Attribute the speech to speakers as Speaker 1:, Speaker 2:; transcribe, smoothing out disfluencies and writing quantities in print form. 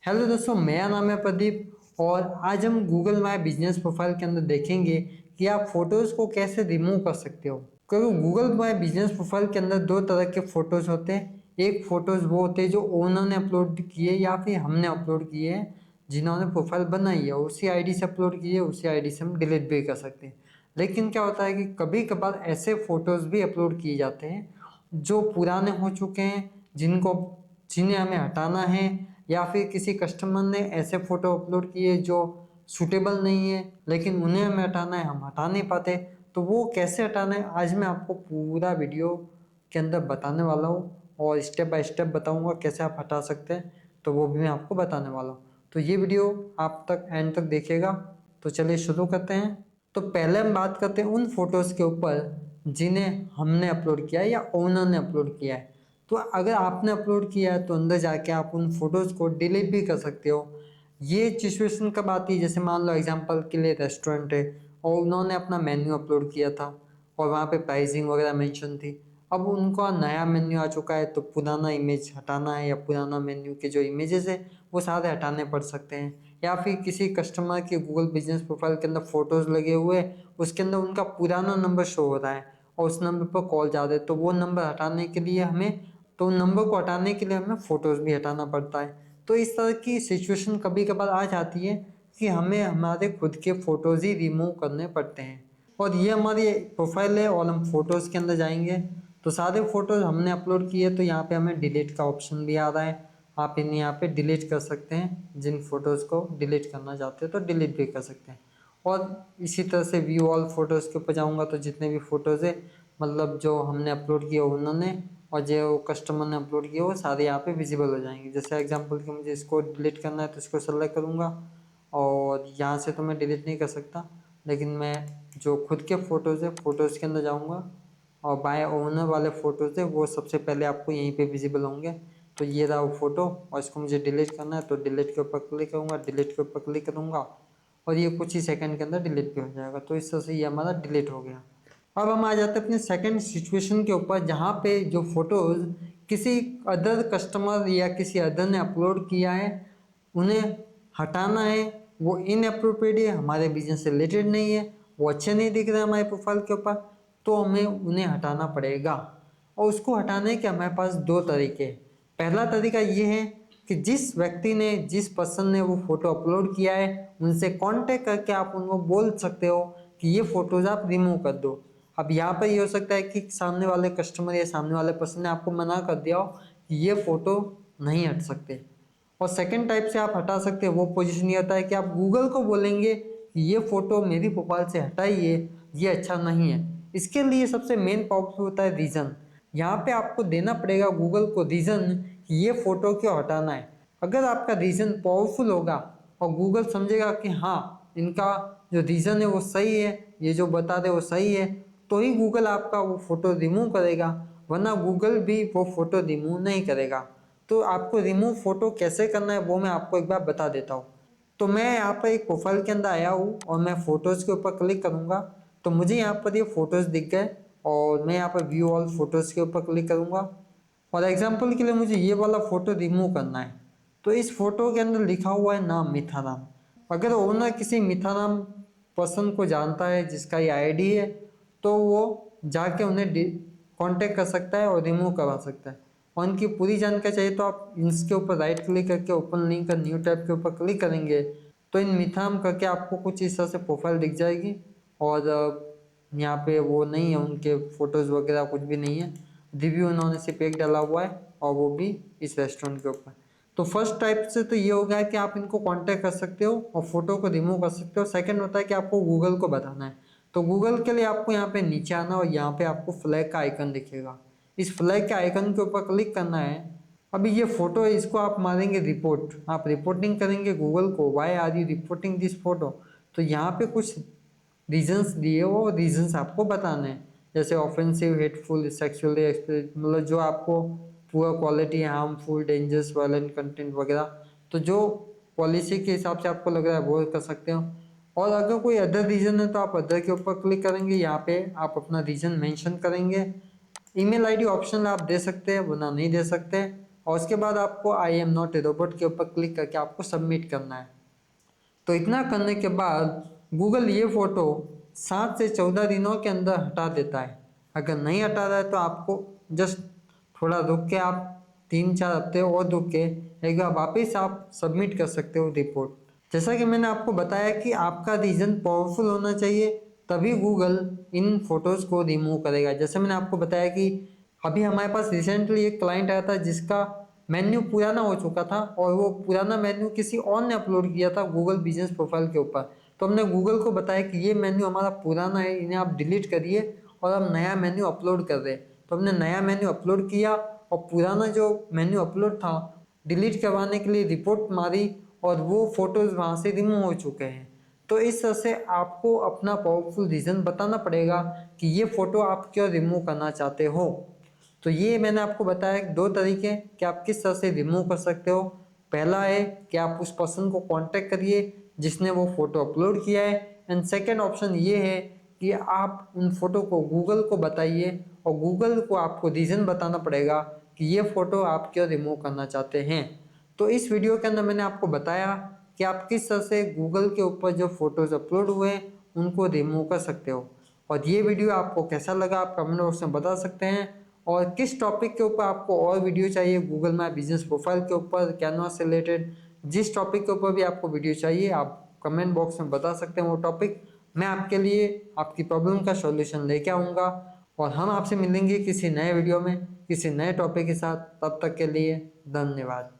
Speaker 1: Hello दोस्तों, मेरा नाम है प्रदीप और आज हम गूगल माय बिजनेस प्रोफाइल के अंदर देखेंगे कि आप फोटोज़ को कैसे रिमूव कर सकते हो। क्योंकि गूगल माय बिजनेस प्रोफाइल के अंदर दो तरह के फ़ोटोज़ होते हैं। एक फ़ोटोज़ वो होते हैं जो ओनर ने अपलोड किए या फिर हमने अपलोड किए हैं, जिन्होंने प्रोफाइल बनाई है उसी आईडी से अपलोड किए, उसी आईडी से हम डिलीट भी कर सकते हैं। लेकिन क्या होता है कि कभी कभार ऐसे फ़ोटोज़ भी अपलोड किए जाते हैं जो पुराने हो चुके हैं, जिन्हें हमें हटाना है, या फिर किसी कस्टमर ने ऐसे फ़ोटो अपलोड किए जो सूटेबल नहीं है लेकिन उन्हें हमें हटाना है, हम हटा नहीं पाते। तो वो कैसे हटाना है आज मैं आपको पूरा वीडियो के अंदर बताने वाला हूँ और स्टेप बाय स्टेप बताऊँगा कैसे आप हटा सकते हैं। तो वो भी मैं आपको बताने वाला हूँ, तो ये वीडियो आप तक एंड तक देखिएगा। तो चलिए शुरू करते हैं। तो पहले हम बात करते हैं उन फोटोज़ के ऊपर जिन्हें हमने अपलोड किया है या ओनर ने अपलोड किया है। तो अगर आपने अपलोड किया है तो अंदर जाके आप उन फोटोज़ को डिलीट भी कर सकते हो। ये सिचुएशन कब आती है, जैसे मान लो एग्जांपल के लिए रेस्टोरेंट है और उन्होंने अपना मेन्यू अपलोड किया था और वहाँ पे प्राइसिंग वगैरह मेंशन थी। अब उनका नया मेन्यू आ चुका है तो पुराना इमेज हटाना है या पुराना मेन्यू के जो इमेजेस है वो सारे हटाने पड़ सकते हैं। या फिर किसी कस्टमर के गूगल बिजनेस प्रोफाइल के अंदर फोटोज़ लगे हुए हैं, उसके अंदर उनका पुराना नंबर शो हो रहा है और उस नंबर पर कॉल जा रहे हैं, तो वो नंबर हटाने के लिए हमें तो उन नंबर को हटाने के लिए हमें फ़ोटोज़ भी हटाना पड़ता है। तो इस तरह की सिचुएशन कभी कभार आ जाती है कि हमें हमारे खुद के फ़ोटोज़ ही रिमूव करने पड़ते हैं। और ये हमारी प्रोफाइल है और हम फोटोज़ के अंदर जाएंगे तो सारे फोटोज़ हमने अपलोड किए तो यहाँ पे हमें डिलीट का ऑप्शन भी आ रहा है। आप इन्हें यहाँ पे डिलीट कर सकते हैं, जिन फ़ोटोज़ को डिलीट करना चाहते हो तो डिलीट भी कर सकते हैं। और इसी तरह से व्यू ऑल फोटोज़ के ऊपर जाऊँगा तो जितने भी फ़ोटोज़ है, मतलब जो हमने अपलोड किया उन्होंने और जो कस्टमर ने अपलोड किया वो सारे यहाँ पे विजिबल हो जाएंगे। जैसे एग्जांपल कि मुझे इसको डिलीट करना है तो इसको सेलेक्ट करूँगा और यहाँ से तो मैं डिलीट नहीं कर सकता, लेकिन मैं जो खुद के फ़ोटोज़ है फ़ोटोज़ के अंदर जाऊँगा और बाय ओनर वाले फ़ोटोज़ है वो सबसे पहले आपको यहीं पे विजिबल होंगे। तो ये रहा वो फ़ोटो और इसको मुझे डिलीट करना है तो डिलीट के ऊपर क्लिक करूँगा, डिलीट के ऊपर क्लिक करूँगा और ये कुछ ही सेकंड के अंदर डिलीट भी हो जाएगा। तो इस तरह से ये हमारा डिलीट हो गया। अब हम आ जाते हैं अपने सेकंड सिचुएशन के ऊपर, जहाँ पे जो फोटोज़ किसी अदर कस्टमर या किसी अदर ने अपलोड किया है उन्हें हटाना है। वो इनअप्रोप्रिएट है, हमारे बिजनेस से रिलेटेड नहीं है, वो अच्छे नहीं दिख रहे हमारे प्रोफाइल के ऊपर, तो हमें उन्हें हटाना पड़ेगा। और उसको हटाने के हमारे पास दो तरीके हैं। पहला तरीका ये है कि जिस व्यक्ति ने, जिस पर्सन ने वो फोटो अपलोड किया है उनसे कांटेक्ट करके आप उनको बोल सकते हो कि ये फोटोज आप रिमूव कर दो। अब यहाँ पर ये हो सकता है कि सामने वाले कस्टमर या सामने वाले पर्सन ने आपको मना कर दिया हो कि ये फोटो नहीं हट सकते। और सेकंड टाइप से आप हटा सकते हैं, वो पोजीशन ये होता है कि आप गूगल को बोलेंगे कि ये फोटो मेरी प्रोफाइल से हटाइए, ये अच्छा नहीं है। इसके लिए सबसे मेन पावरफुल होता है रीज़न। यहाँ पे आपको देना पड़ेगा गूगल को रीज़न कि ये फ़ोटो क्यों हटाना है। अगर आपका रीज़न पावरफुल होगा और गूगल समझेगा कि हाँ इनका जो रीज़न है वो सही है, ये जो बता दे वो सही है, तो ही गूगल आपका वो फ़ोटो रिमूव करेगा, वरना गूगल भी वो फ़ोटो रिमूव नहीं करेगा। तो आपको रिमूव फ़ोटो कैसे करना है वो मैं आपको एक बार बता देता हूँ। तो मैं यहाँ पर एक प्रोफाइल के अंदर आया हूँ और मैं फ़ोटोज़ के ऊपर क्लिक करूँगा तो मुझे यहाँ पर ये फ़ोटोज़ दिख गए और मैं यहाँ पर व्यू ऑल फोटोज़ के ऊपर क्लिक करूँगा और एग्जांपल के लिए मुझे ये वाला फ़ोटो रिमूव करना है। तो इस फ़ोटो के अंदर लिखा हुआ है नाम मिथाराम। अगर ओनर किसी मिथाराम पर्सन को जानता है जिसका ये आईडी है तो वो जाके उन्हें कांटेक्ट कर सकता है और रिमूव करवा सकता है। और इनकी पूरी जानकारी चाहिए तो आप इसके ऊपर राइट क्लिक करके ओपन लिंक का न्यू टैब के ऊपर क्लिक करेंगे तो इन मिथाराम करके आपको कुछ इस तरह से प्रोफाइल दिख जाएगी। और यहाँ पे वो नहीं है, उनके फोटोज़ वगैरह कुछ भी नहीं है, रिव्यू उन्होंने सिर्फ एक डाला हुआ है और वो भी इस रेस्टोरेंट के ऊपर। तो फर्स्ट टाइप से तो ये हो गया कि आप इनको कांटेक्ट कर सकते हो और फोटो को रिमूव कर सकते हो। सेकंड होता है कि आपको गूगल को बताना है। तो गूगल के लिए आपको यहाँ पे नीचे आना और यहाँ पे आपको फ्लैग का आइकन दिखेगा, इस फ्लैग के आइकन के ऊपर क्लिक करना है। अभी ये फोटो है, इसको आप मारेंगे रिपोर्ट, आप रिपोर्टिंग करेंगे गूगल को, why are you reporting this photo. तो यहाँ पे कुछ रीजंस दिए, वो रीजंस आपको बताने हैं, जैसे ऑफेंसिव, हेटफुल, सेक्सुअली एक्सप्लिसिट, मतलब जो आपको poor quality, harmful, dangerous, violent content वगैरह। तो जो पॉलिसी के हिसाब से आपको लग रहा है वो कर सकते हो। और अगर कोई अदर रीजन है तो आप अदर के ऊपर क्लिक करेंगे, यहाँ पे आप अपना रीजन मेंशन करेंगे। ईमेल आईडी ऑप्शन आप दे सकते हैं, वरना नहीं दे सकते। और उसके बाद आपको I am not a robot के ऊपर क्लिक करके आपको सबमिट करना है। तो इतना करने के बाद गूगल ये फ़ोटो 7 से 14 दिनों के अंदर हटा देता है। अगर नहीं हटा रहा है तो आपको जस्ट थोड़ा रुक के आप 3-4 हफ्ते और रुक के एक बार वापस आप सबमिट कर सकते हो रिपोर्ट। जैसा कि मैंने आपको बताया कि आपका रीज़न पावरफुल होना चाहिए, तभी गूगल इन फोटोज़ को रिमूव करेगा। जैसे मैंने आपको बताया कि अभी हमारे पास रिसेंटली एक क्लाइंट आया था जिसका मेन्यू पुराना हो चुका था और वो पुराना मेन्यू किसी और ने अपलोड किया था गूगल बिजनेस प्रोफाइल के ऊपर। तो हमने गूगल को बताया कि ये मेन्यू हमारा पुराना है, इन्हें आप डिलीट करिए और हम नया मेन्यू अपलोड कर दें। तो हमने नया मेन्यू अपलोड किया और पुराना जो मेन्यू अपलोड था डिलीट करवाने के लिए रिपोर्ट मारी और वो फोटोज़ वहाँ से रिमूव हो चुके हैं। तो इस तरह से आपको अपना पावरफुल रीज़न बताना पड़ेगा कि ये फ़ोटो आप क्यों रिमूव करना चाहते हो। तो ये मैंने आपको बताया 2 तरीके कि आप किस तरह से रिमूव कर सकते हो। पहला है कि आप उस पर्सन को कांटेक्ट करिए जिसने वो फ़ोटो अपलोड किया है, एंड सेकंड ऑप्शन ये है कि आप उन फ़ोटो को गूगल को बताइए और गूगल को आपको रीज़न बताना पड़ेगा कि ये फ़ोटो आप क्यों रिमूव करना चाहते हैं। तो इस वीडियो के अंदर मैंने आपको बताया कि आप किस तरह से गूगल के ऊपर जो फ़ोटोज़ अपलोड हुए हैं उनको रिमूव कर सकते हो। और ये वीडियो आपको कैसा लगा आप कमेंट बॉक्स में बता सकते हैं। और किस टॉपिक के ऊपर आपको और वीडियो चाहिए गूगल माय बिजनेस प्रोफाइल के ऊपर, कैनवा से रिलेटेड जिस टॉपिक के ऊपर भी आपको वीडियो चाहिए आप कमेंट बॉक्स में बता सकते हैं वो टॉपिक। मैं आपके लिए आपकी प्रॉब्लम का सॉल्यूशन लेके आऊँगा और हम आपसे मिलेंगे किसी नए वीडियो में किसी नए टॉपिक के साथ। तब तक के लिए धन्यवाद।